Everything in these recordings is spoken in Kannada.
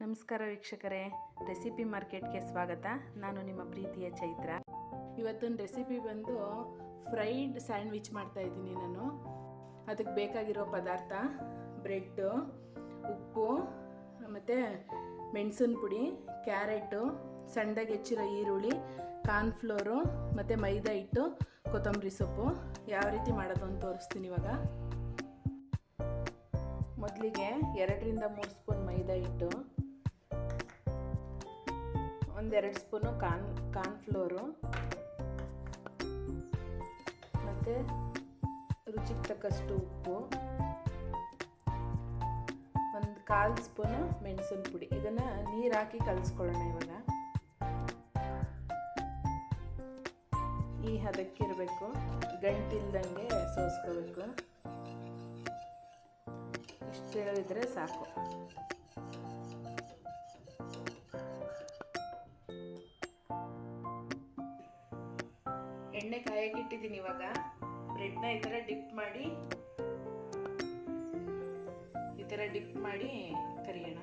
ನಮಸ್ಕಾರ ವೀಕ್ಷಕರೇ, ರೆಸಿಪಿ ಮಾರ್ಕೆಟ್ಗೆ ಸ್ವಾಗತ. ನಾನು ನಿಮ್ಮ ಪ್ರೀತಿಯ ಚೈತ್ರ. ಇವತ್ತಿನ ರೆಸಿಪಿ ಬಂದು ಫ್ರೈಡ್ ಸ್ಯಾಂಡ್ವಿಚ್ ಮಾಡ್ತಾಯಿದ್ದೀನಿ ನಾನು. ಅದಕ್ಕೆ ಬೇಕಾಗಿರೋ ಪದಾರ್ಥ ಬ್ರೆಡ್ಡು, ಉಪ್ಪು, ಮತ್ತು ಮೆಣಸಿನ ಪುಡಿ, ಕ್ಯಾರೆಟು, ಸಣ್ಣದಾಗಿ ಹೆಚ್ಚಿರೋ ಈರುಳ್ಳಿ, ಕಾರ್ನ್ಫ್ಲೋರು ಮತ್ತು ಮೈದಾ ಹಿಟ್ಟು, ಕೊತ್ತಂಬರಿ ಸೊಪ್ಪು. ಯಾವ ರೀತಿ ಮಾಡೋದು ಅಂತ ತೋರಿಸ್ತೀನಿ ಇವಾಗ. ಮೊದಲಿಗೆ 2ರಿಂದ 3 ಸ್ಪೂನ್ ಮೈದಾ ಹಿಟ್ಟು, 1-2 ಸ್ಪೂನು ಕಾರ್ನ್ಫ್ಲೋರು, ಮತ್ತು ರುಚಿಗೆ ತಕ್ಕಷ್ಟು ಉಪ್ಪು, 1/4 ಸ್ಪೂನು ಮೆಣಸಿನ ಪುಡಿ. ಇದನ್ನು ನೀರು ಹಾಕಿ ಕಲಿಸ್ಕೊಳ್ಳೋಣ ಇವಾಗ. ಈ ಹದಕ್ಕಿರಬೇಕು, ಗಂಟಿಲ್ದಂಗೆ ಸೋಸ್ಕೋಬೇಕು. ಇಷ್ಟು ಹೇಳಿದ್ರೆ ಸಾಕು. ಎಣ್ಣೆ ಕಾಯಕ್ಕೆ ಇಟ್ಟಿದ್ದೀನಿ. ಇವಾಗ ಬ್ರೆಡ್ನ ಈ ಥರ ಡಿಪ್ ಮಾಡಿ ಕರಿಯೋಣ.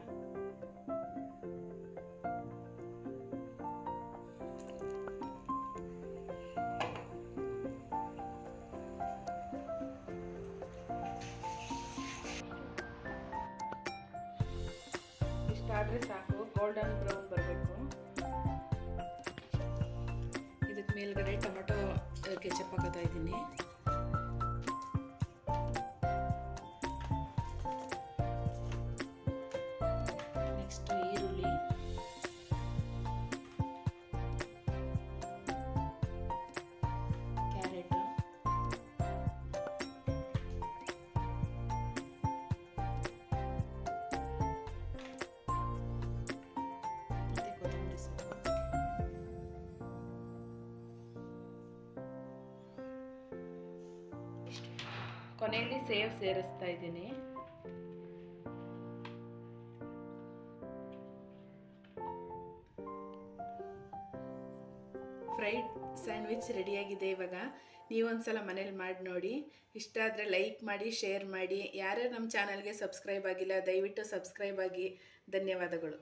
ಇಷ್ಟಾದರೆ ಸಾಕು. ಗೋಲ್ಡನ್ ಬ್ರೌನ್ ಬರಬೇಕು. ಇದಕ್ಕೆ ಮೇಲ್ಗಡೆ ಟೊಮೆಟೊ ಕೆಚಪ್ ಹಾಕೋತಾ ಇದ್ದೀನಿ. ನೆಕ್ಸ್ಟ್ ಈರುಳ್ಳಿ, ಕ್ಯಾರೆಟ್, ಮತ್ತು ಕೊತ್ತಂಬರಿ ಸೊಪ್ಪು. ಕೊನೆಯಲ್ಲಿ ಸೇವ್ ಸೇರಿಸ್ತಾ ಇದ್ದೀನಿ. ಫ್ರೈಡ್ ಸ್ಯಾಂಡ್ವಿಚ್ ರೆಡಿಯಾಗಿದೆ. ಇವಾಗ ನೀವೊಂದ್ಸಲ ಮನೇಲಿ ಮಾಡಿ ನೋಡಿ. ಇಷ್ಟ ಆದರೆ ಲೈಕ್ ಮಾಡಿ, ಶೇರ್ ಮಾಡಿ. ಯಾರ್ಯಾರು ನಮ್ಮ ಚಾನಲ್ಗೆ ಸಬ್ಸ್ಕ್ರೈಬ್ ಆಗಿಲ್ಲ ದಯವಿಟ್ಟು ಸಬ್ಸ್ಕ್ರೈಬ್ ಆಗಿ. ಧನ್ಯವಾದಗಳು.